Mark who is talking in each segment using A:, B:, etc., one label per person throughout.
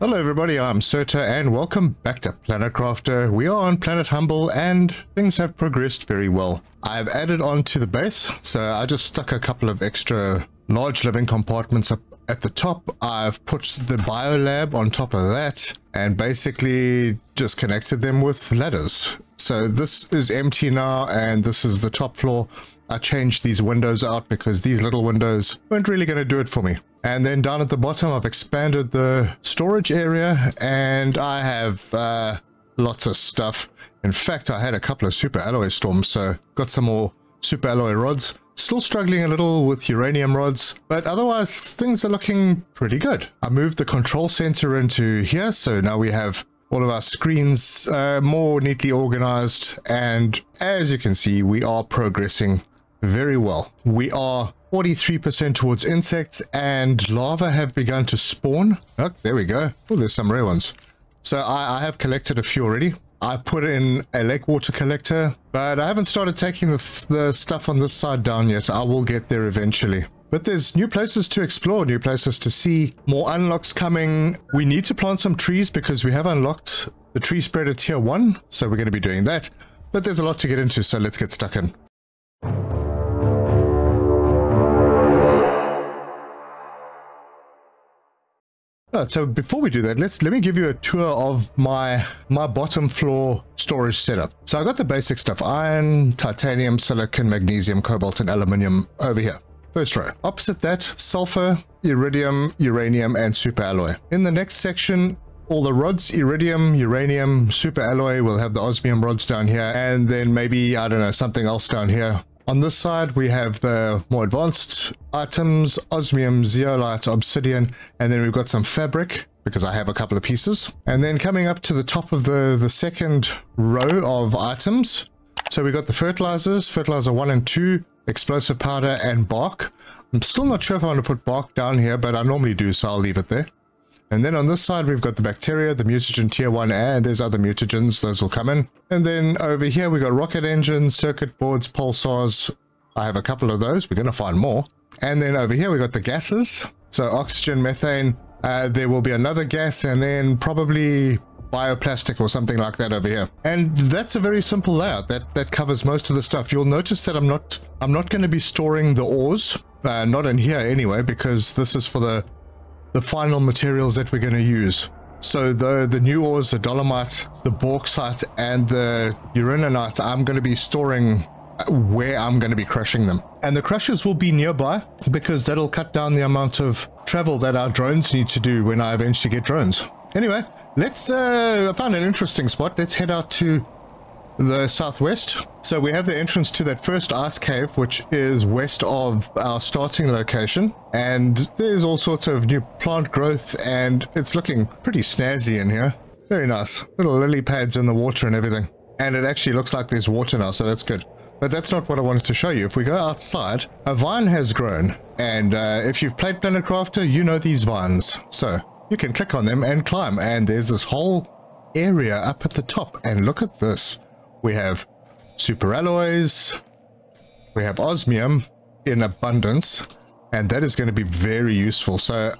A: Hello everybody, I'm Serta and welcome back to Planet Crafter. We are on Planet Humble and things have progressed very well. I've added on to the base, so I just stuck a couple of extra large living compartments up at the top. I've put the biolab on top of that and basically just connected them with ladders. So this is empty now and this is the top floor. I changed these windows out because these little windows weren't really going to do it for me. And then down at the bottom, I've expanded the storage area and I have lots of stuff. In fact, I had a couple of super alloy storms, so got some more super alloy rods. Still struggling a little with uranium rods, but otherwise things are looking pretty good. I moved the control center into here, so now we have all of our screens more neatly organized. And as you can see, we are progressing very well. We are 43% towards insects and larvae have begun to spawn. Oh, there we go. Oh, there's some rare ones. So I have collected a few already. I put in a lake water collector, but I haven't started taking the stuff on this side down yet. I will get there eventually. But there's new places to explore, new places to see, more unlocks coming. We need to plant some trees because we have unlocked the tree spreader tier 1. So we're going to be doing that. But there's a lot to get into, so let's get stuck in. So before we do that, let me give you a tour of my bottom floor storage setup. So I got the basic stuff: iron, titanium, silicon, magnesium, cobalt, and aluminium over here. First row. Opposite that, sulfur, iridium, uranium, and super alloy. In the next section, all the rods: iridium, uranium, super alloy. We'll have the osmium rods down here, and then maybe, I don't know, something else down here. On this side, we have the more advanced items: osmium, zeolite, obsidian, and then we've got some fabric, because I have a couple of pieces. And then coming up to the top of the second row of items, so we got the fertilizers, fertilizer 1 and 2, explosive powder, and bark. I'm still not sure if I want to put bark down here, but I normally do, so I'll leave it there. And then on this side, we've got the bacteria, the mutagen tier 1, and there's other mutagens, those will come in. And then over here, we got rocket engines, circuit boards, pulsars. I have a couple of those. We're going to find more. And then over here, we got the gases. So oxygen, methane, there will be another gas, and then probably bioplastic or something like that over here. And that's a very simple layout. That covers most of the stuff. You'll notice that I'm not going to be storing the ores, not in here anyway, because this is for the final materials that we're going to use. So the new ores, the dolomite, the bauxite, and the uraninite, I'm going to be storing where I'm going to be crushing them. And the crushers will be nearby because that'll cut down the amount of travel that our drones need to do when I eventually get drones. Anyway, let's, I found an interesting spot. Let's head out to the southwest. So we have the entrance to that first ice cave, which is west of our starting location, and there's all sorts of new plant growth and it's looking pretty snazzy in here. Very nice. Little lily pads in the water and everything, and it actually looks like there's water now, so that's good. But that's not what I wanted to show you. If we go outside, a vine has grown, and if you've played Planet Crafter, you know these vines, so you can click on them and climb, and there's this whole area up at the top. And look at this. We have super alloys, we have osmium in abundance, and that is going to be very useful. So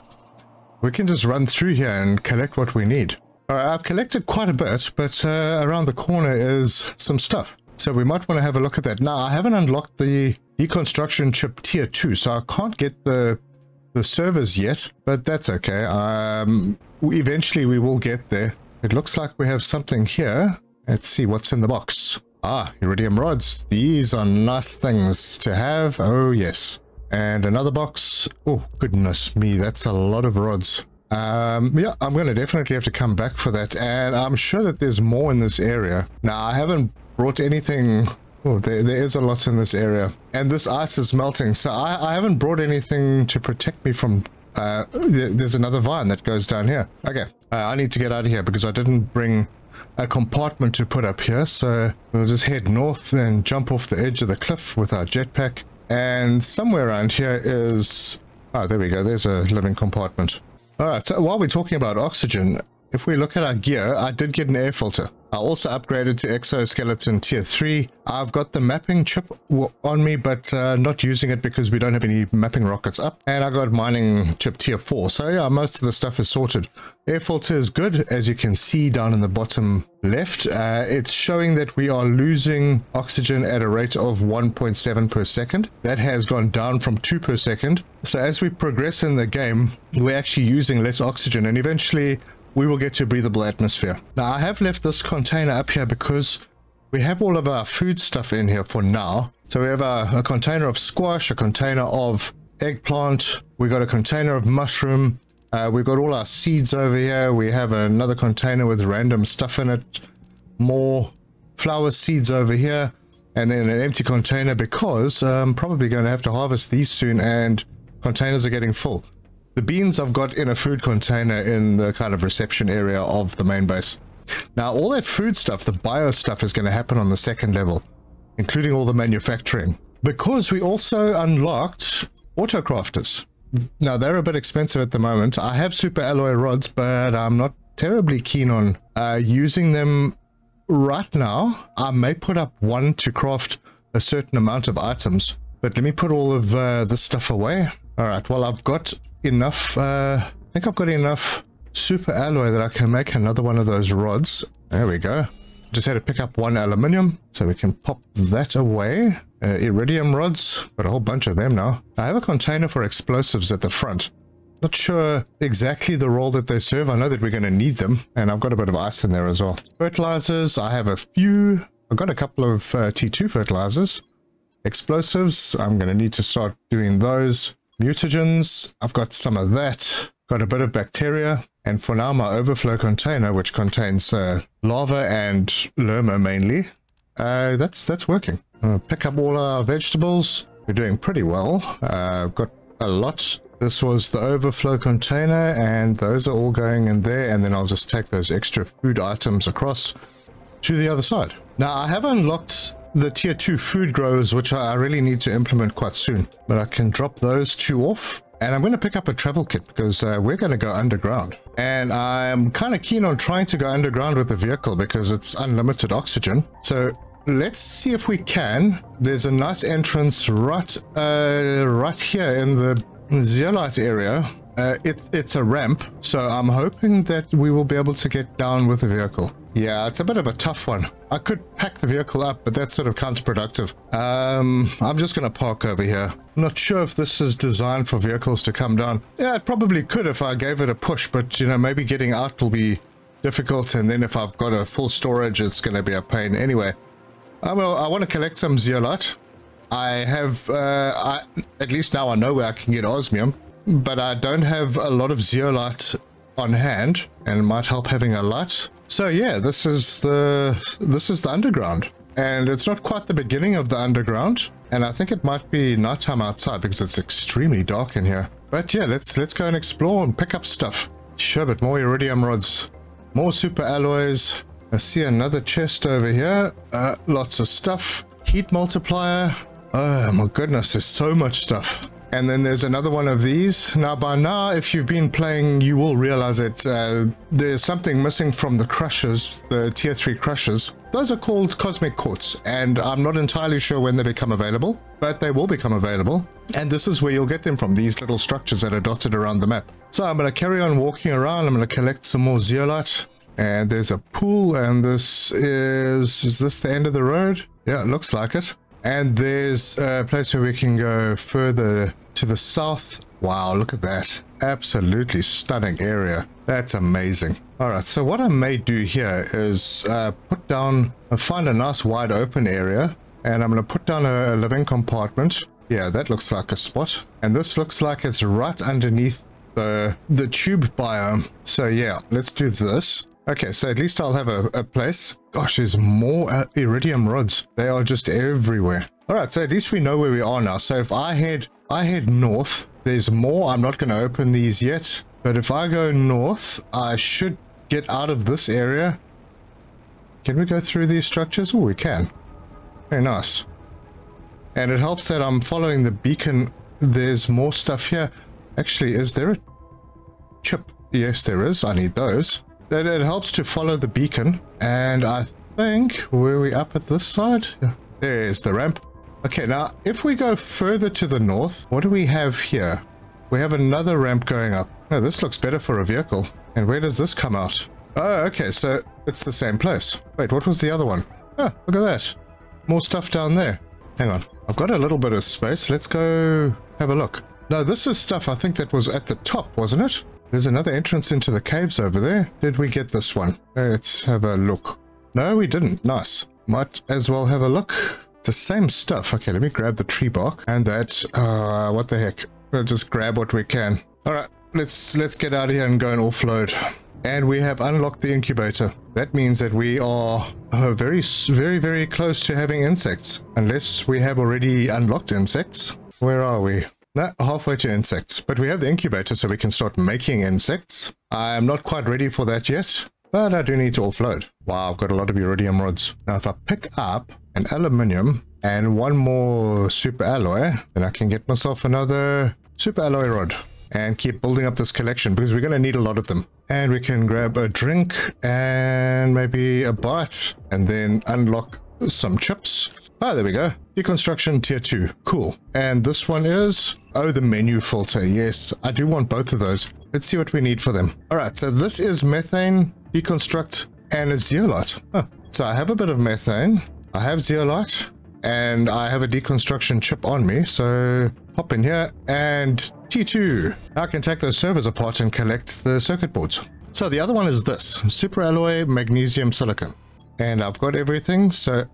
A: we can just run through here and collect what we need. All right, I've collected quite a bit, but around the corner is some stuff. So we might want to have a look at that. Now, I haven't unlocked the deconstruction chip tier 2, so I can't get the servers yet, but that's okay. Eventually we will get there. It looks like we have something here. Let's see what's in the box. Ah, iridium rods. These are nice things to have. Oh, yes. And another box. Oh, goodness me. That's a lot of rods. Yeah, I'm going to definitely have to come back for that. And I'm sure that there's more in this area. Now, I haven't brought anything. Oh, there is a lot in this area. And this ice is melting. So I haven't brought anything to protect me from... there's another vine that goes down here. Okay. I need to get out of here because I didn't bring a compartment to put up here, so we'll just head north and jump off the edge of the cliff with our jetpack. And somewhere around here is... oh, there we go. There's a living compartment. All right, so while we're talking about oxygen, if we look at our gear, I did get an air filter. I also upgraded to exoskeleton tier 3. I've got the mapping chip on me, but not using it because we don't have any mapping rockets up. And I got mining chip tier 4. So yeah, most of the stuff is sorted. Air filter is good. As you can see down in the bottom left, it's showing that we are losing oxygen at a rate of 1.7 per second. That has gone down from 2 per second. So as we progress in the game, we're actually using less oxygen, and eventually we will get to a breathable atmosphere. Now, I have left this container up here because we have all of our food stuff in here for now. So we have a container of squash, a container of eggplant, we got a container of mushroom, we've got all our seeds over here, we have another container with random stuff in it, more flower seeds over here, and then an empty container because I'm probably going to have to harvest these soon and containers are getting full. The beans I've got in a food container in the kind of reception area of the main base. Now, all that food stuff, the bio stuff, is going to happen on the second level, including all the manufacturing, because we also unlocked autocrafters. Now, they're a bit expensive at the moment. I have super alloy rods, but I'm not terribly keen on using them right now. I may put up one to craft a certain amount of items, but let me put all of this stuff away. All right, well, I've got enough, I think I've got enough super alloy that I can make another one of those rods. There we go. Just had to pick up one aluminium, so we can pop that away. Iridium rods, got a whole bunch of them now. I have a container for explosives at the front. Not sure exactly the role that they serve. I know that we're going to need them, and I've got a bit of ice in there as well. Fertilizers, I have a few. I've got a couple of T2 fertilizers. Explosives, I'm going to need to start doing those. Mutagens, I've got some of that. Got a bit of bacteria. And for now, my overflow container, which contains lava and lerma mainly, that's working. Pick up all our vegetables. We're doing pretty well. I've got a lot. This was the overflow container, and those are all going in there. And then I'll just take those extra food items across to the other side. Now, I have unlocked the tier 2 food growers, which I really need to implement quite soon, but I can drop those 2 off, and I'm going to pick up a travel kit because we're going to go underground, and I'm kind of keen on trying to go underground with the vehicle because it's unlimited oxygen. So let's see if we can. There's a nice entrance right here in the zeolite area. It's a ramp, so I'm hoping that we will be able to get down with the vehicle. Yeah, it's a bit of a tough one. I could pack the vehicle up, but that's sort of counterproductive. I'm just going to park over here. I'm not sure if this is designed for vehicles to come down. Yeah, it probably could if I gave it a push, but, you know, maybe getting out will be difficult, and then if I've got a full storage, it's going to be a pain. Anyway, I want to collect some zeolite. I have, at least now I know where I can get osmium, but I don't have a lot of zeolite on hand, and it might help having a light. So yeah, this is the underground, and it's not quite the beginning of the underground, and I think it might be nighttime outside because it's extremely dark in here. But yeah, let's go and explore and pick up stuff. Sure, but more iridium rods, more super alloys. I see another chest over here. Lots of stuff. Heat multiplier. Oh my goodness, there's so much stuff. And then there's another one of these. Now, by now, if you've been playing, you will realize that there's something missing from the crushers, the tier 3 crushers. Those are called cosmic quartz, and I'm not entirely sure when they become available, but they will become available. And this is where you'll get them from, these little structures that are dotted around the map. So I'm going to carry on walking around. I'm going to collect some more zeolite. And there's a pool, and this is this the end of the road? Yeah, it looks like it. And there's a place where we can go further to the south. Wow, look at that. Absolutely stunning area. That's amazing. All right, so what I may do here is put down, find a nice wide open area, and I'm going to put down a living compartment. Yeah, that looks like a spot. And this looks like it's right underneath the tube biome. So yeah, let's do this. Okay, so at least I'll have a place. Gosh, there's more iridium rods. They are just everywhere. All right, so at least we know where we are now. So if I head north, there's more. I'm not going to open these yet, but if I go north, I should get out of this area. Can we go through these structures? Oh, we can. Very nice. And it helps that I'm following the beacon. There's more stuff here. Actually, is there a chip? Yes, there is. I need those. it helps to follow the beacon. And I think, were we up at this side? There's the ramp. Okay, now if we go further to the north, what do we have here? We have another ramp going up. Oh, this looks better for a vehicle. And where does this come out? Oh, okay, so it's the same place. Wait, what was the other one? Oh, look at that. More stuff down there. Hang on, I've got a little bit of space. Let's go have a look. No, this is stuff I think that was at the top, wasn't it? There's another entrance into the caves over there. Did we get this one? Let's have a look. No, we didn't. Nice. Might as well have a look. It's the same stuff. Okay, let me grab the tree bark and that. What the heck? We'll just grab what we can. All right, let's get out of here and go and offload. And we have unlocked the incubator. That means that we are very, very, very close to having insects. Unless we have already unlocked insects. Where are we? No, halfway to insects. But we have the incubator so we can start making insects. I'm not quite ready for that yet. But I do need to offload. Wow, I've got a lot of iridium rods. Now if I pick up an aluminium and one more super alloy, then I can get myself another super alloy rod. And keep building up this collection because we're going to need a lot of them. And we can grab a drink and maybe a bite and then unlock some chips. Oh, there we go. Deconstruction tier 2. Cool. And this one is, oh, the menu filter. Yes, I do want both of those. Let's see what we need for them. All right, so this is methane, deconstruct, and a zeolite. Oh, so I have a bit of methane, I have zeolite, and I have a deconstruction chip on me. So hop in here and T2. Now I can take those servers apart and collect the circuit boards. So the other one is this, super alloy magnesium silicon. And I've got everything, so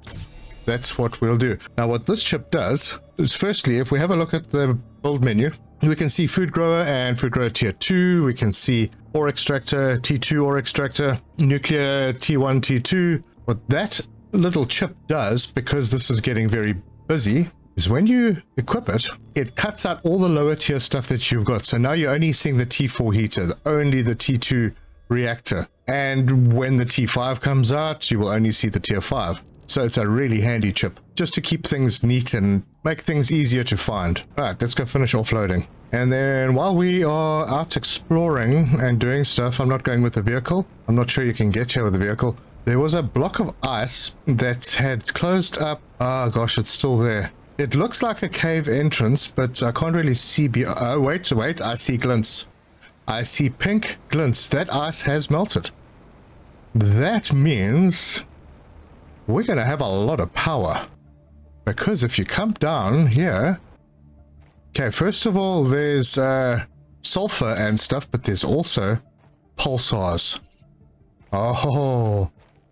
A: that's what we'll do. Now what this chip does is, firstly, if we have a look at the build menu, we can see food grower and food grower tier 2. We can see ore extractor, T2 ore extractor, nuclear T1, T2. What that little chip does, because this is getting very busy, is when you equip it, it cuts out all the lower tier stuff that you've got. So now you're only seeing the T4 heater, only the T2 reactor. And when the T5 comes out, you will only see the tier 5. So it's a really handy chip, just to keep things neat and make things easier to find. All right, let's go finish offloading. And then while we are out exploring and doing stuff, I'm not going with the vehicle. I'm not sure you can get here with the vehicle. There was a block of ice that had closed up. Oh gosh, it's still there. It looks like a cave entrance, but I can't really see. Oh, wait, I see glints. I see pink glints. That ice has melted. That means we're going to have a lot of power. Because if you come down here... Okay, first of all, there's sulfur and stuff, but there's also pulsars. Oh.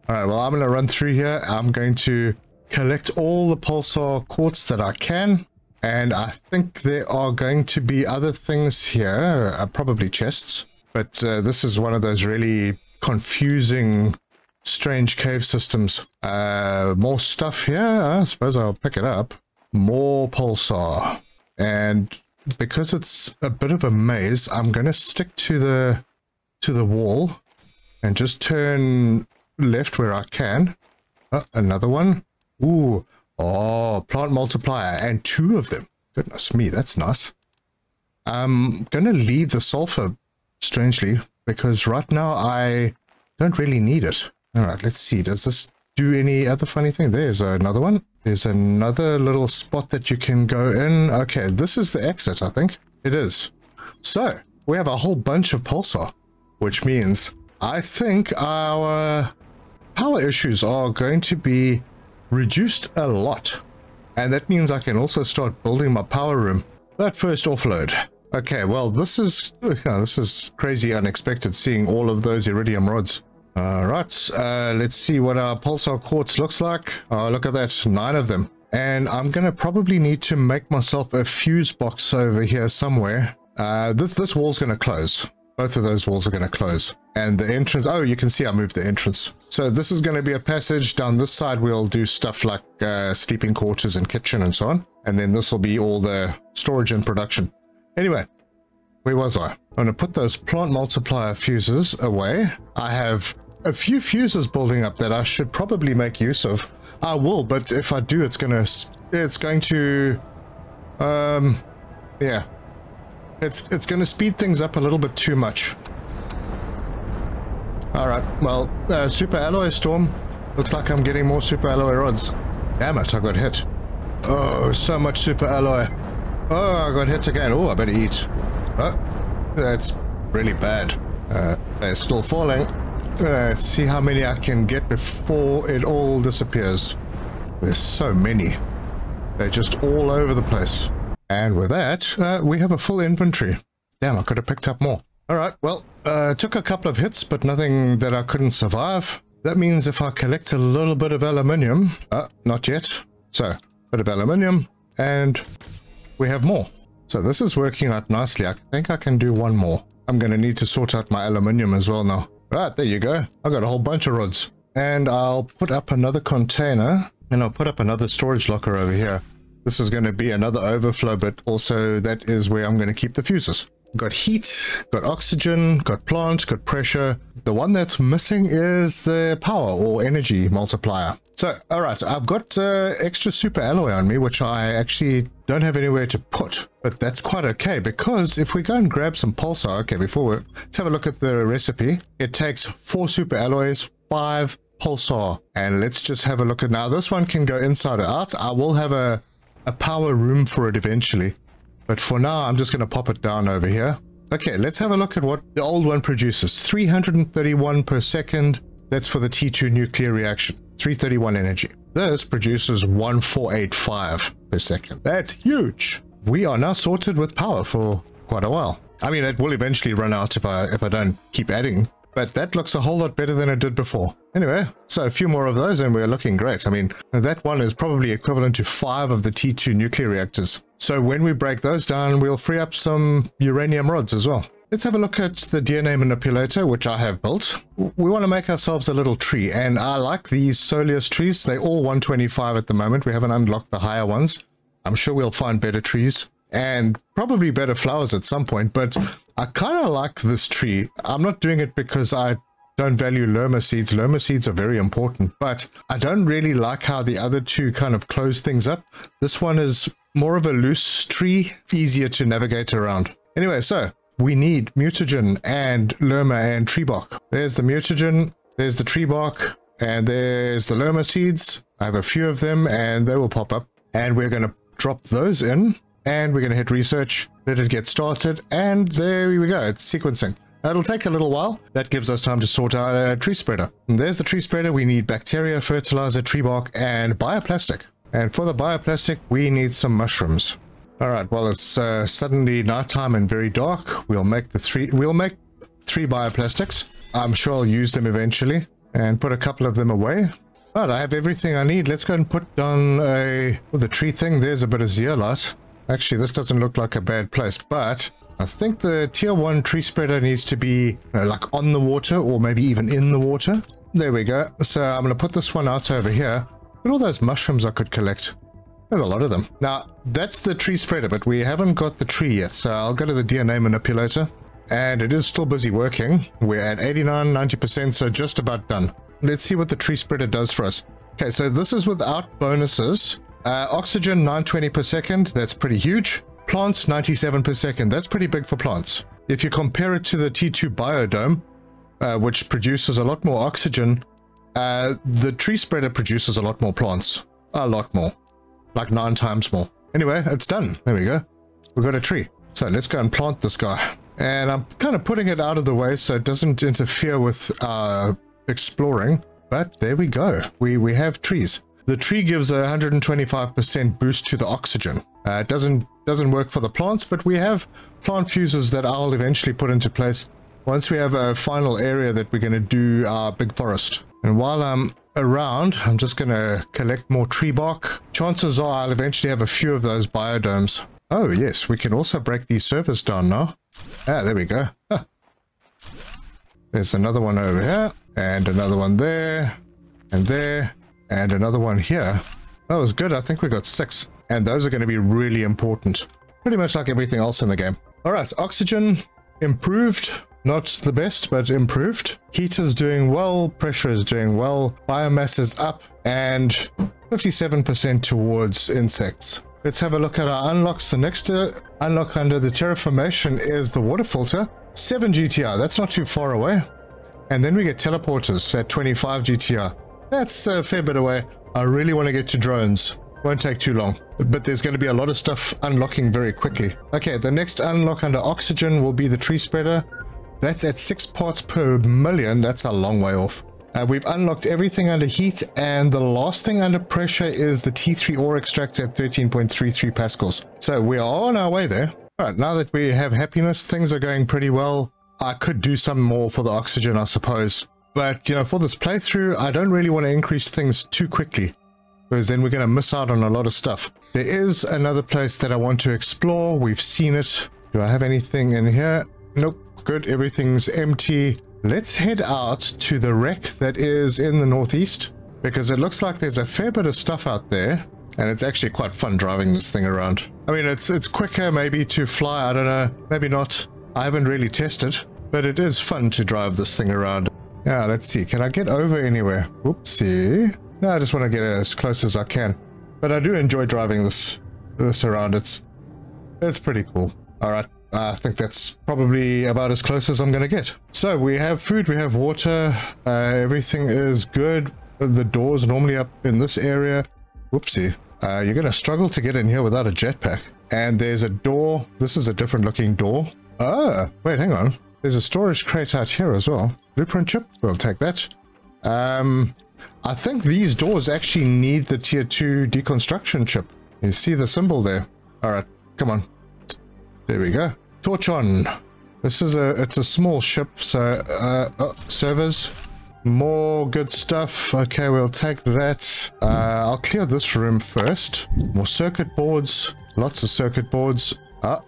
A: Alright, well, I'm going to run through here. I'm going to collect all the pulsar quartz that I can. And I think there are going to be other things here, probably chests. But this is one of those really confusing, strange cave systems. More stuff here. I suppose I'll pick it up. More pulsar. And because it's a bit of a maze, I'm going to stick to the wall and just turn left where I can. Oh, another one. Ooh. Oh, plant multiplier, and 2 of them. Goodness me, that's nice. I'm going to leave the sulfur, strangely, because right now I don't really need it. All right, let's see. Does this do any other funny thing? There's another one. There's another little spot that you can go in. Okay, this is the exit, I think. It is. So, we have a whole bunch of pulsar, which means I think our power issues are going to be reduced a lot. And that means I can also start building my power room. But first, offload. Okay, well, this is crazy unexpected, seeing all of those iridium rods. Alright, let's see what our Pulsar Quartz looks like. Oh, look at that, 9 of them. And I'm going to probably need to make myself a fuse box over here somewhere. This wall's going to close. Both of those walls are going to close. And the entrance, oh, you can see I moved the entrance. So this is going to be a passage. Down this side, we'll do stuff like sleeping quarters and kitchen and so on. And then this will be all the storage and production. Anyway, where was I? I'm going to put those plant multiplier fuses away. I have a few fuses building up that I should probably make use of. I will, but if I do, it's going to, yeah. It's going to speed things up a little bit too much. All right, well, super alloy storm. Looks like I'm getting more super alloy rods. Damn it, I got hit. Oh, so much super alloy. Oh, I got hit again. Oh, I better eat. Oh, that's really bad. They're still falling. Let's see how many I can get before it all disappears. There's so many. They're just all over the place. And with that, we have a full inventory. Damn, I could have picked up more. All right, well, took a couple of hits, but nothing that I couldn't survive. That means if I collect a little bit of aluminium, not yet. So, a bit of aluminium, and we have more. So this is working out nicely. I think I can do one more. I'm going to need to sort out my aluminium as well now. Right, there you go. I've got a whole bunch of rods. And I'll put up another container, and I'll put up another storage locker over here. This is going to be another overflow, but also that is where I'm going to keep the fuses. Got heat, got oxygen, got plant, got pressure. The one that's missing is the power or energy multiplier. So, all right, I've got extra super alloy on me, which I actually don't have anywhere to put. But that's quite okay, because if we go and grab some pulsar, okay, let's have a look at the recipe. It takes 4 super alloys, 5 pulsar, and let's just have a look at now. This one can go inside or out. I will have a power room for it eventually. But for now, I'm just going to pop it down over here. Okay, let's have a look at what the old one produces. 331 per second. That's for the T2 nuclear reaction. 331 energy. This produces 1485 per second. That's huge. We are now sorted with power for quite a while. I mean, it will eventually run out if I don't keep adding. But that looks a whole lot better than it did before. Anyway, so a few more of those and we're looking great. I mean, that one is probably equivalent to 5 of the T2 nuclear reactors. So when we break those down, we'll free up some uranium rods as well. Let's have a look at the DNA manipulator, which I have built. We want to make ourselves a little tree, and I like these Soleus trees. They're all 125 at the moment. We haven't unlocked the higher ones. I'm sure we'll find better trees and probably better flowers at some point, but I kind of like this tree. I'm not doing it because I don't value lerma seeds. Lerma seeds are very important, but I don't really like how the other two kind of close things up. This one is more of a loose tree, easier to navigate around. Anyway, so we need mutagen and lerma and tree bark. There's the mutagen, there's the tree bark, and there's the lerma seeds. I have a few of them and they will pop up, and we're going to drop those in, and we're going to hit research, let it get started, and there we go. It's sequencing. It'll take a little while. That gives us time to sort out a tree spreader. And there's the tree spreader. We need bacteria, fertilizer, tree bark, and bioplastic. And for the bioplastic, we need some mushrooms. All right, well, it's suddenly nighttime and very dark. We'll make 3 bioplastics. I'm sure I'll use them eventually and put a couple of them away. But I have everything I need. Let's go and put down the tree thing. There's a bit of zeolite. Actually, this doesn't look like a bad place, but I think the tier 1 tree spreader needs to be like on the water, or maybe even in the water. There we go. So I'm going to put this one out over here. Look at all those mushrooms I could collect. There's a lot of them. Now, that's the tree spreader, but we haven't got the tree yet. So I'll go to the DNA manipulator, and it is still busy working. We're at 89, 90%, so just about done. Let's see what the tree spreader does for us. Okay, so this is without bonuses. Oxygen, 920 per second. That's pretty huge. Plants, 97 per second. That's pretty big for plants. If you compare it to the T2 biodome, which produces a lot more oxygen, the tree spreader produces a lot more plants. A lot more. Like 9 times more. Anyway, it's done. There we go. We've got a tree. So let's go and plant this guy. And I'm kind of putting it out of the way so it doesn't interfere with exploring. But there we go. We have trees. The tree gives a 125% boost to the oxygen. It doesn't work for the plants, but we have plant fuses that I'll eventually put into place once we have a final area that we're going to do our big forest. And while I'm around, I'm just going to collect more tree bark. Chances are I'll eventually have a few of those biodomes. Oh yes, we can also break these servers down now. Ah, there we go. Ah. There's another one over here, and another one there, and there, and another one here. That was good. I think we got 6, and those are going to be really important. Pretty much like everything else in the game. All right, oxygen improved. Not the best, but improved. Heat is doing well, pressure is doing well, biomass is up, and 57% towards insects. Let's have a look at our unlocks. The next unlock under the terraformation is the water filter. 7 GTI, that's not too far away. And then we get teleporters at 25 GTR. That's a fair bit away. I really want to get to drones. Won't take too long. But there's going to be a lot of stuff unlocking very quickly. Okay, the next unlock under oxygen will be the tree spreader. That's at 6 parts per million. That's a long way off. We've unlocked everything under heat, and the last thing under pressure is the T3 ore extractor at 13.33 pascals. So we are on our way there. All right, now that we have happiness, things are going pretty well. I could do some more for the oxygen, I suppose. But, you know, for this playthrough, I don't really want to increase things too quickly, because then we're going to miss out on a lot of stuff. There is another place that I want to explore. We've seen it. Do I have anything in here? Nope. Good. Everything's empty. Let's head out to the wreck that is in the northeast, because it looks like there's a fair bit of stuff out there, and it's actually quite fun driving this thing around. I mean, it's quicker maybe to fly, I don't know, maybe not. I haven't really tested, but it is fun to drive this thing around. Yeah, let's see. Can I get over anywhere? Whoopsie. No, I just want to get as close as I can. But I do enjoy driving this around. It's pretty cool. All right. I think that's probably about as close as I'm going to get. So we have food, we have water, everything is good. The door's normally up in this area. Whoopsie. You're going to struggle to get in here without a jetpack. And there's a door. This is a different looking door. Ah, wait, hang on. There's a storage crate out here as well. Blueprint chip, we'll take that. I think these doors actually need the tier 2 deconstruction chip. You see the symbol there. All right, come on. There we go. Torch on. This is it's a small ship, so servers, more good stuff. Okay, we'll take that. I'll clear this room first. More circuit boards, lots of circuit boards.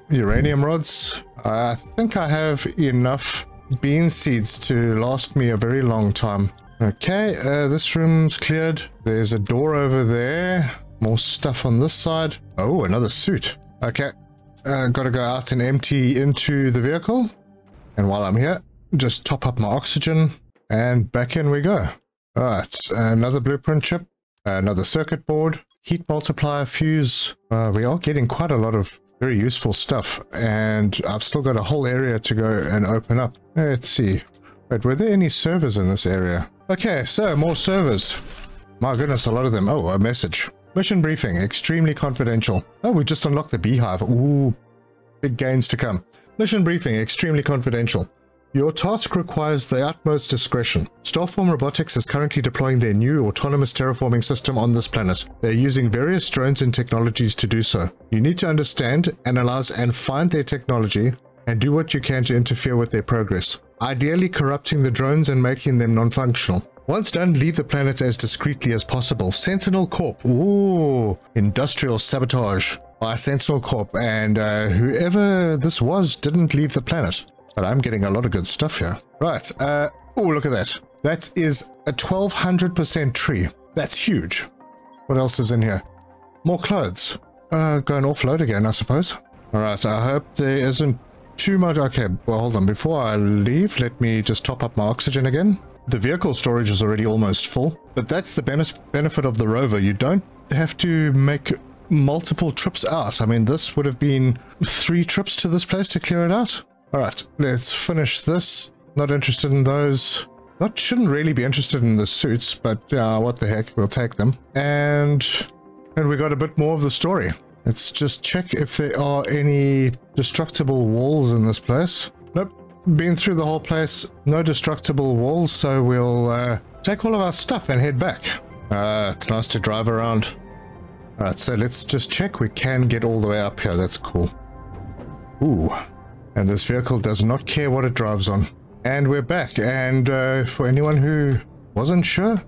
A: Uranium rods. I think I have enough bean seeds to last me a very long time. Okay, this room's cleared. There's a door over there. More stuff on this side. Oh, another suit. Okay. Got to go out and empty into the vehicle, and while I'm here, just top up my oxygen, and back in we go. All right, another blueprint chip, another circuit board, heat multiplier fuse. We are getting quite a lot of very useful stuff, and I've still got a whole area to go and open up. Let's see. Wait, were there any servers in this area? Okay, so more servers. My goodness, a lot of them. Oh, a message. Mission briefing, extremely confidential. Oh, we just unlocked the beehive. Ooh, big gains to come. Mission briefing, extremely confidential. Your task requires the utmost discretion. Terraform Robotics is currently deploying their new autonomous terraforming system on this planet. They're using various drones and technologies to do so. You need to understand, analyze, and find their technology, and do what you can to interfere with their progress. Ideally corrupting the drones and making them non-functional. Once done, leave the planet as discreetly as possible. Sentinel Corp. Ooh, industrial sabotage by Sentinel Corp. And whoever this was didn't leave the planet. But I'm getting a lot of good stuff here. Right. Oh, look at that. That is a 1200% tree. That's huge. What else is in here? More clothes. Go and offload again, I suppose. All right. I hope there isn't too much. Okay. Well, hold on. Before I leave, let me just top up my oxygen again. The vehicle storage is already almost full, but that's the benefit of the rover. You don't have to make multiple trips out. I mean, this would have been 3 trips to this place to clear it out. All right, let's finish this. Not interested in those. Shouldn't really be interested in the suits, but what the heck, we'll take them. And we got a bit more of the story. Let's just check if there are any destructible walls in this place. Nope. Been through the whole place, no destructible walls, so we'll take all of our stuff and head back. It's nice to drive around. Alright, so let's just check. We can get all the way up here. That's cool. Ooh, and this vehicle does not care what it drives on. And we're back, and for anyone who wasn't sure,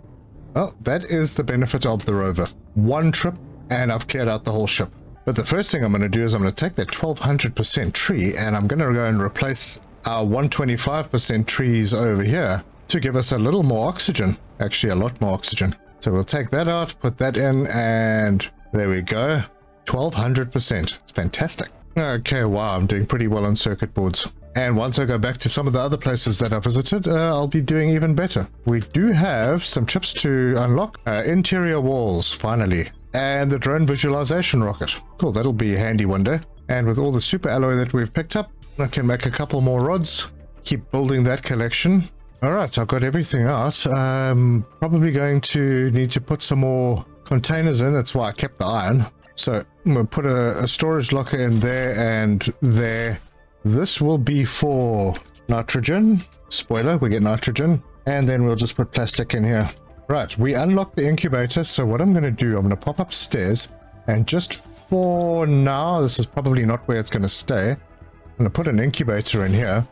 A: well, that is the benefit of the rover. 1 trip, and I've cleared out the whole ship. But the first thing I'm going to do is I'm going to take that 1200% tree, and I'm going to go and replace our 125% trees over here to give us a little more oxygen. Actually, a lot more oxygen. So we'll take that out, put that in, and there we go. 1200%. It's fantastic. Okay, wow, I'm doing pretty well on circuit boards. And once I go back to some of the other places that I visited, I'll be doing even better. We do have some chips to unlock. Interior walls, finally. And the drone visualization rocket. Cool, that'll be handy one day. And with all the super alloy that we've picked up, I can make a couple more rods. Keep building that collection. All right, I've got everything out. Probably going to need to put some more containers in. That's why I kept the iron. So I'm going to put a storage locker in there and there. This will be for nitrogen. Spoiler, we get nitrogen. And then we'll just put plastic in here. Right, we unlock the incubator. So what I'm going to do, I'm going to pop upstairs. And just for now, this is probably not where it's going to stay. I'm going to put an incubator in here.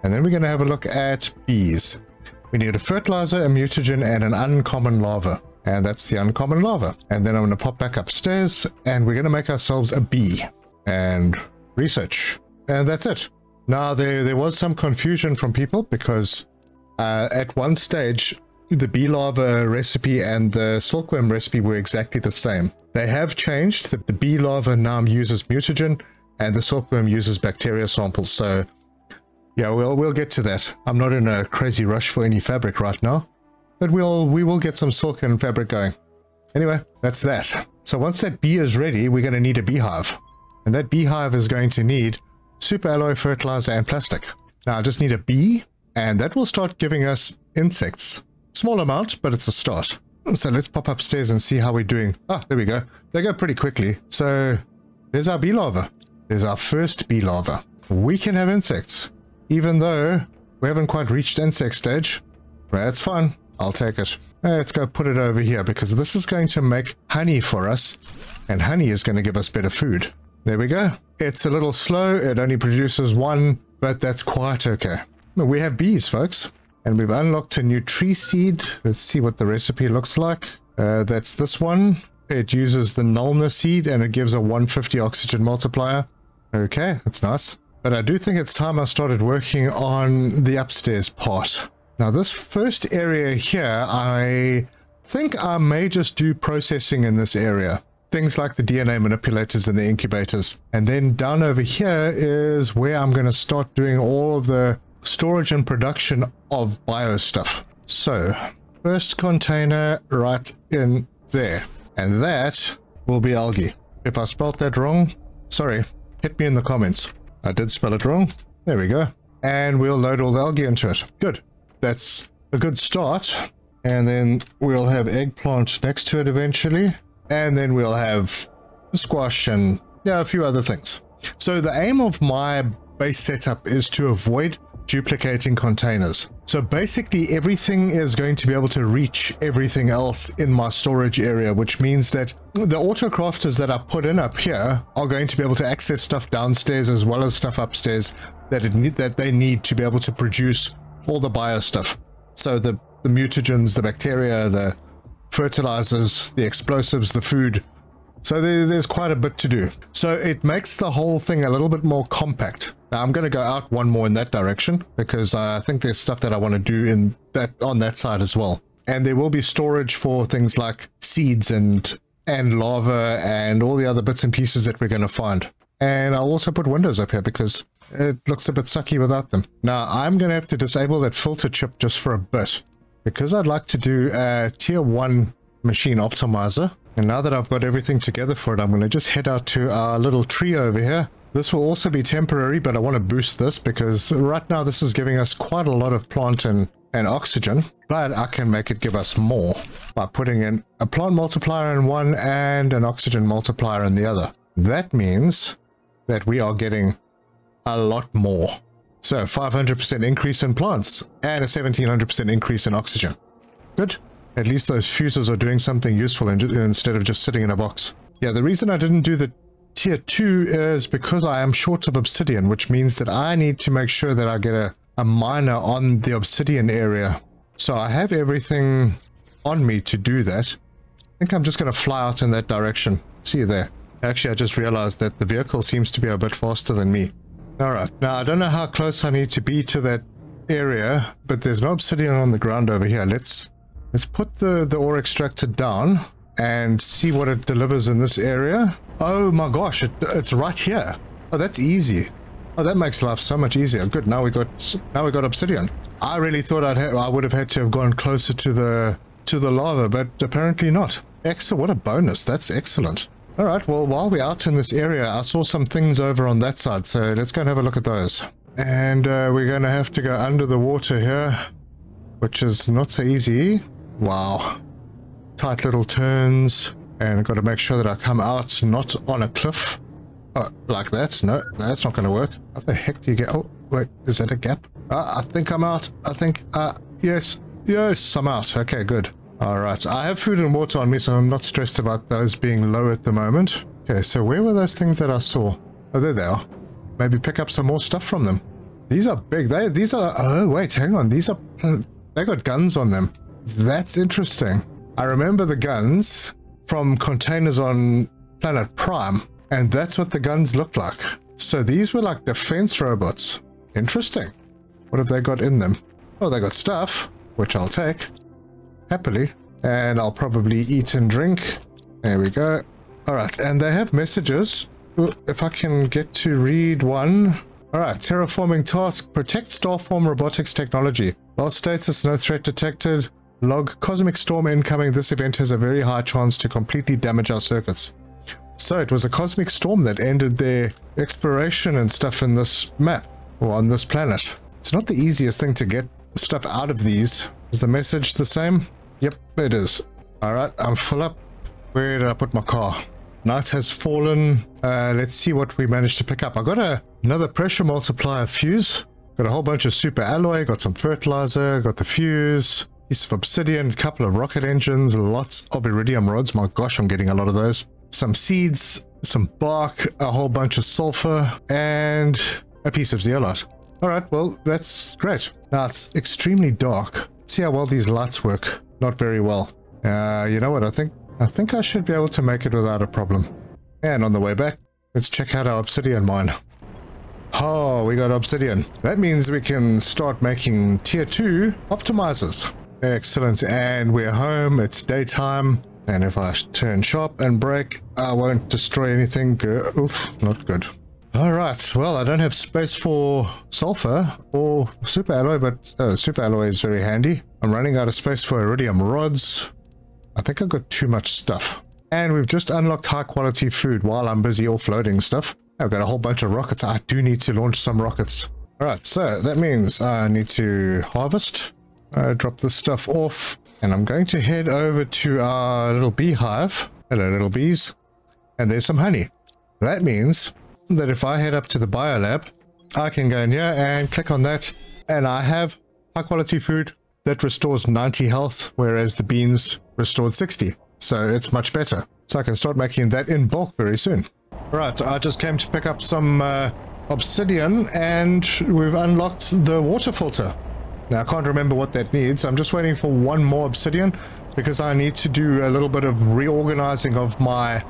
A: And then we're going to have a look at bees. We need a fertilizer, a mutagen, and an uncommon larva. And that's the uncommon larva. And then I'm going to pop back upstairs and we're going to make ourselves a bee and research. And that's it. Now, there was some confusion from people because at one stage, the bee larva recipe and the silkworm recipe were exactly the same. They have changed. The bee larva now uses mutagen and the silkworm uses bacteria samples. So yeah, we'll get to that. I'm not in a crazy rush for any fabric right now. But we will get some silk and fabric going. Anyway, that's that. So once that bee is ready, we're going to need a beehive. And that beehive is going to need super alloy, fertilizer, and plastic. Now I just need a bee, and that will start giving us insects. Small amount, but it's a start. So let's pop upstairs and see how we're doing. Ah, there we go. They go pretty quickly. So there's our bee larva. There's our first bee larva. We can have insects, even though we haven't quite reached insect stage. Well, that's fun. I'll take it. Let's go put it over here because this is going to make honey for us, and honey is going to give us better food. There we go. It's a little slow. It only produces one, but that's quite okay. We have bees, folks, and we've unlocked a new tree seed. Let's see what the recipe looks like. That's this one. It uses the Nulna seed and it gives a 150 oxygen multiplier. Okay, that's nice. But I do think it's time I started working on the upstairs part. Now this first area here, I think I may just do processing in this area. Things like the DNA manipulators and the incubators. And then down over here is where I'm going to start doing all of the storage and production of bio stuff. So first container right in there. And that will be algae. If I spelled that wrong, sorry, hit me in the comments. I did spell it wrong. There we go. And we'll load all the algae into it. Good. That's a good start. And then we'll have eggplant next to it eventually. And then we'll have squash and yeah, a few other things. So the aim of my base setup is to avoid duplicating containers. So basically everything is going to be able to reach everything else in my storage area, which means that the auto crafters that I put in up here are going to be able to access stuff downstairs as well as stuff upstairs that they need to be able to produce all the bio stuff. So the mutagens, the bacteria, the fertilizers, the explosives, the food. So there's quite a bit to do. So it makes the whole thing a little bit more compact. Now I'm going to go out one more in that direction because I think there's stuff that I want to do on that side as well. And there will be storage for things like seeds and lava and all the other bits and pieces that we're going to find. And I'll also put windows up here because it looks a bit sucky without them. Now I'm going to have to disable that filter chip just for a bit because I'd like to do a tier 1 machine optimizer. And now that I've got everything together for it, I'm going to just head out to our little tree over here. This will also be temporary, but I want to boost this because right now this is giving us quite a lot of plant and oxygen, but I can make it give us more by putting in a plant multiplier in one and an oxygen multiplier in the other. That means that we are getting a lot more. So 500% increase in plants and a 1700% increase in oxygen. Good. At least those fuses are doing something useful instead of just sitting in a box. Yeah, the reason I didn't do the tier 2 is because I am short of obsidian, which means that I need to make sure that I get a miner on the obsidian area. So I have everything on me to do that. I think I'm just going to fly out in that direction. See you there. Actually, I just realized that the vehicle seems to be a bit faster than me. Alright, now I don't know how close I need to be to that area, but there's no obsidian on the ground over here. Let's put the ore extractor down and see what it delivers in this area. Oh my gosh, it's right here. Oh, that's easy. Oh, that makes life so much easier. Good, now we got obsidian. I really thought I would have had to have gone closer to the lava, but apparently not. Excellent, what a bonus. That's excellent. All right, well, while we're out in this area, I saw some things over on that side, so let's go and have a look at those. And we're going to have to go under the water here. which is not so easy. Wow. Tight little turns. And I've got to make sure that I come out not on a cliff. Oh, like that. No, that's not going to work. How the heck do you get... Oh, wait, is that a gap? I think I'm out. I think... yes. Yes, I'm out. Okay, good. All right. I have food and water on me, so I'm not stressed about those being low at the moment. Okay, so where were those things that I saw? Oh, there they are. Maybe pick up some more stuff from them. These are big. These are... Oh, wait, hang on. These are... They got guns on them. That's interesting. I remember the guns from containers on Planet Prime, and that's what the guns looked like. So these were like defense robots. Interesting. What have they got in them? Oh, they got stuff, which I'll take happily, and I'll probably eat and drink. There we go. All right, and they have messages. Ooh, if I can get to read one. All right, terraforming task: protect Starform robotics technology. Lost status: no threat detected. Log: cosmic storm incoming. This event has a very high chance to completely damage our circuits. So it was a cosmic storm that ended their exploration and stuff in this map, or on this planet. It's not the easiest thing to get stuff out of these. Is the message the same? Yep, it is. All right, I'm full up. Where did I put my car? Night has fallen. Let's see what we managed to pick up. I got another pressure multiplier fuse. Got a whole bunch of super alloy. Got some fertilizer. Got the fuse. Piece of obsidian, a couple of rocket engines, lots of iridium rods. My gosh, I'm getting a lot of those. Some seeds, some bark, a whole bunch of sulfur, and a piece of zeolite. All right, well, that's great. Now it's extremely dark. Let's see how well these lights work. Not very well. You know what? I think I should be able to make it without a problem. And on the way back, let's check out our obsidian mine. Oh, we got obsidian. That means we can start making tier 2 optimizers. Excellent, and we're home. It's daytime, and if I turn sharp and brake, I won't destroy anything. Oof, not good. All right, well, I don't have space for sulfur or super alloy, but super alloy is very handy. I'm running out of space for iridium rods. I think I've got too much stuff. And we've just unlocked high quality food while I'm busy offloading stuff. I've got a whole bunch of rockets. I do need to launch some rockets. All right, so that means I need to harvest. Drop this stuff off, and I'm going to head over to our little beehive. Hello, little bees. And there's some honey. That means that if I head up to the biolab, I can go in here and click on that, and I have high quality food that restores 90 health, whereas the beans restored 60. So it's much better. So I can start making that in bulk very soon. Right, I just came to pick up some obsidian, and we've unlocked the water filter. Now, I can't remember what that needs. I'm just waiting for one more obsidian because I need to do a little bit of reorganizing of my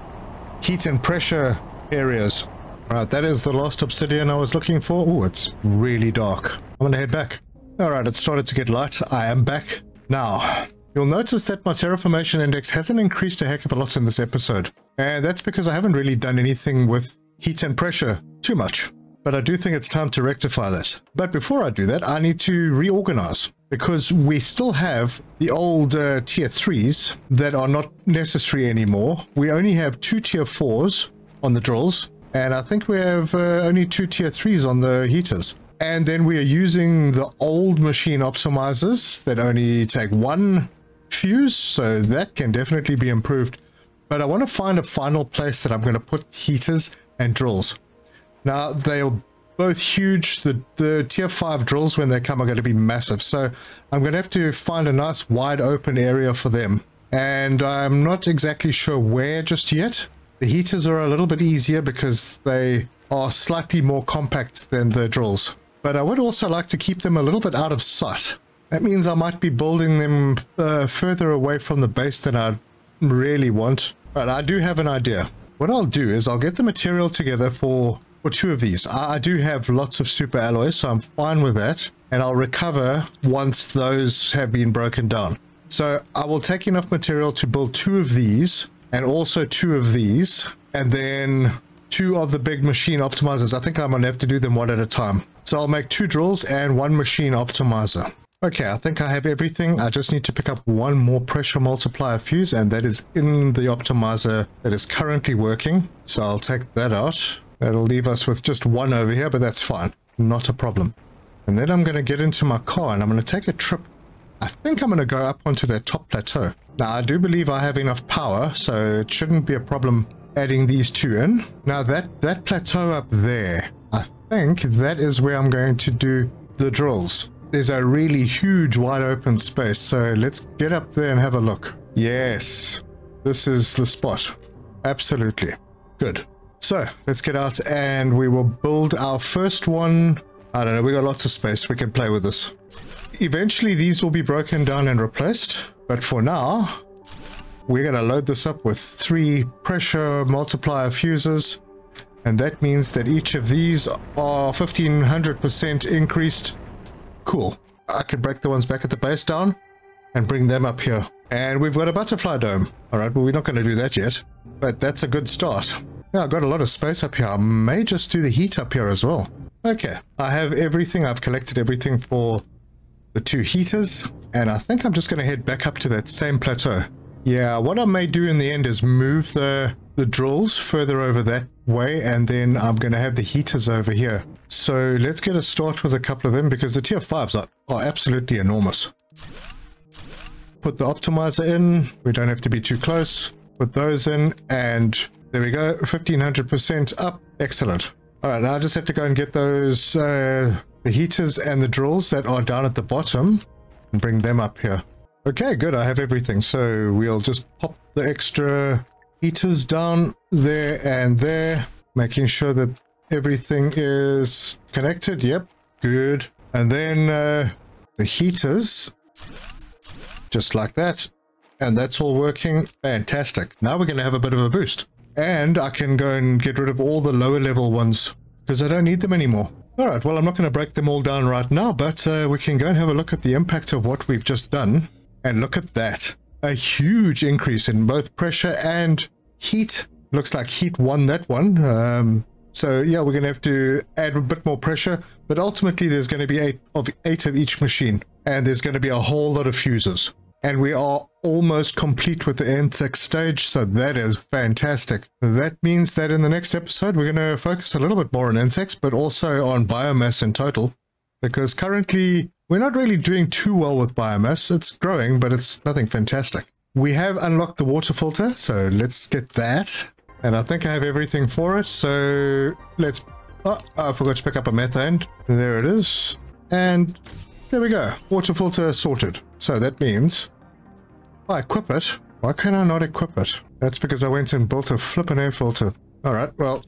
A: heat and pressure areas. Right, that is the last obsidian I was looking for. Oh, it's really dark. I'm going to head back. All right, it started to get light. I am back. Now, you'll notice that my terraformation index hasn't increased a heck of a lot in this episode. And that's because I haven't really done anything with heat and pressure too much. But I do think it's time to rectify that. But before I do that, I need to reorganize, because we still have the old tier 3s that are not necessary anymore. We only have 2 tier 4s on the drills, and I think we have only 2 tier 3s on the heaters. And then we are using the old machine optimizers that only take 1 fuse, so that can definitely be improved. But I want to find a final place that I'm going to put heaters and drills. Now, they are both huge. The tier 5 drills, when they come, are going to be massive. So I'm going to have to find a nice wide open area for them. And I'm not exactly sure where just yet. The heaters are a little bit easier because they are slightly more compact than the drills. But I would also like to keep them a little bit out of sight. That means I might be building them further away from the base than I really want. But I do have an idea. What I'll do is I'll get the material together for 2 of these. I do have lots of super alloys, so I'm fine with that, and I'll recover once those have been broken down. So I will take enough material to build 2 of these, and also 2 of these, and then 2 of the big machine optimizers. I think I'm gonna have to do them one at a time. So I'll make 2 drills and 1 machine optimizer. Okay, I think I have everything. I just need to pick up 1 more pressure multiplier fuse, and that is in the optimizer that is currently working. So I'll take that out. That'll leave us with just 1 over here, but that's fine. Not a problem. And then I'm going to get into my car, and I'm going to take a trip I think I'm going to go up onto that top plateau. Now, I do believe I have enough power, so it shouldn't be a problem adding these two in. Now, that plateau up there, I think that is where I'm going to do the drills. There's a really huge wide open space, so let's get up there and have a look. Yes, this is the spot. Absolutely. Good. So let's get out and we will build our first one. I don't know, we got lots of space. We can play with this. Eventually these will be broken down and replaced, but for now we're going to load this up with 3 pressure multiplier fuses, and that means that each of these are 1500% increased. Cool. I can break the ones back at the base down and bring them up here. And we've got a butterfly dome. All right, well, we're not going to do that yet, but that's a good start. Yeah, I've got a lot of space up here. I may just do the heat up here as well. Okay, I have everything. I've collected everything for the 2 heaters, and I think I'm just going to head back up to that same plateau. Yeah, what I may do in the end is move the drills further over that way, and then I'm going to have the heaters over here. So let's get a start with a couple of them, because the tier 5s are absolutely enormous. Put the optimizer in. We don't have to be too close. Put those in, and there we go, 1500% up. Excellent. All right, now I just have to go and get those the heaters and the drills that are down at the bottom and bring them up here. Okay, good. I have everything. So we'll just pop the extra heaters down there and there, making sure that everything is connected. Yep, good. And then the heaters, just like that. And that's all working. Fantastic. Now we're going to have a bit of a boost. And I can go and get rid of all the lower level ones because I don't need them anymore. All right, well, I'm not going to break them all down right now, but we can go and have a look at the impact of what we've just done. And look at that. A huge increase in both pressure and heat. Looks like heat won that one. So yeah, we're going to have to add a bit more pressure, but ultimately there's going to be 8 of each machine, and there's going to be a whole lot of fuses. And we are almost complete with the insect stage, so that is fantastic. That means that in the next episode, we're going to focus a little bit more on insects, but also on biomass in total, because currently we're not really doing too well with biomass. It's growing, but it's nothing fantastic. We have unlocked the water filter, so let's get that. And I think I have everything for it, so let's... Oh, I forgot to pick up a methane. There it is. And there we go. Water filter sorted. So that means if I equip it, why can I not equip it? That's because I went and built a flippin' air filter. All right, well,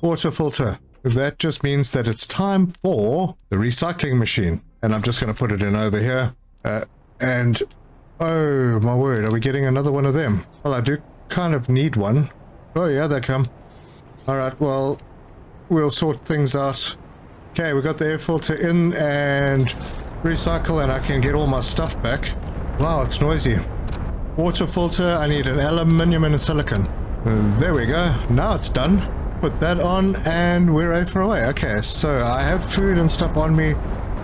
A: water filter. That just means that it's time for the recycling machine. And I'm just going to put it in over here. And, oh my word, are we getting another one of them? Well, I do kind of need one. Oh yeah, they come. All right, well, we'll sort things out. Okay, we got the air filter in and recycle, and I can get all my stuff back. Wow, it's noisy. Water filter, I need an aluminium and a silicon. There we go. Now it's done. Put that on and we're ready for away. Okay, so I have food and stuff on me.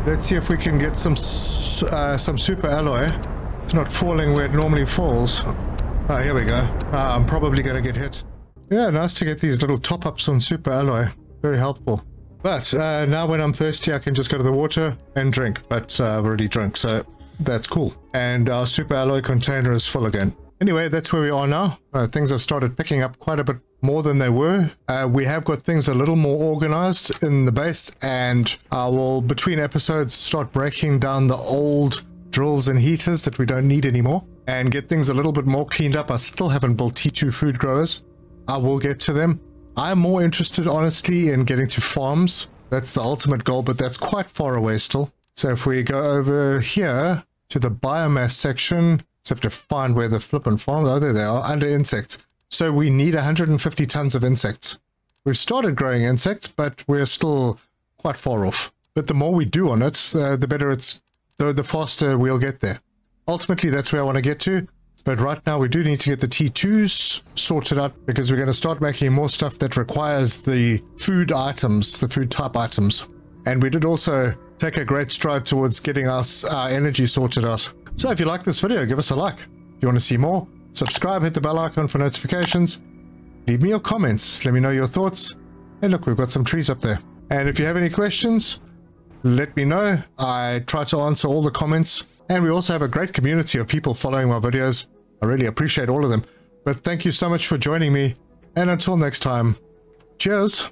A: Let's see if we can get some super alloy. It's not falling where it normally falls. Oh, here we go. I'm probably going to get hit. Yeah, nice to get these little top-ups on super alloy. Very helpful. But now when I'm thirsty, I can just go to the water and drink. But I've already drunk, so that's cool. And our super alloy container is full again. Anyway, that's where we are now. Things have started picking up quite a bit more than they were. We have got things a little more organized in the base, and I will, between episodes, start breaking down the old drills and heaters that we don't need anymore and get things a little bit more cleaned up. I still haven't built T2 food growers. I will get to them. I'm more interested, honestly, in getting to farms. That's the ultimate goal, but that's quite far away still. So if we go over here to the biomass section, just have to find where the flippin' farms are. Oh, there they are, under insects. So we need 150 tons of insects. We've started growing insects, but we're still quite far off. But the more we do on it, the better it's, the faster we'll get there. Ultimately, that's where I want to get to. But right now, we do need to get the T2s sorted out, because we're going to start making more stuff that requires the food items, the food type items. And we did also take a great stride towards getting our energy sorted out. So if you like this video, give us a like. If you want to see more, subscribe, hit the bell icon for notifications. Leave me your comments. Let me know your thoughts. And look, we've got some trees up there. And if you have any questions, let me know. I try to answer all the comments, and we also have a great community of people following my videos. I really appreciate all of them. But thank you so much for joining me, and until next time, cheers!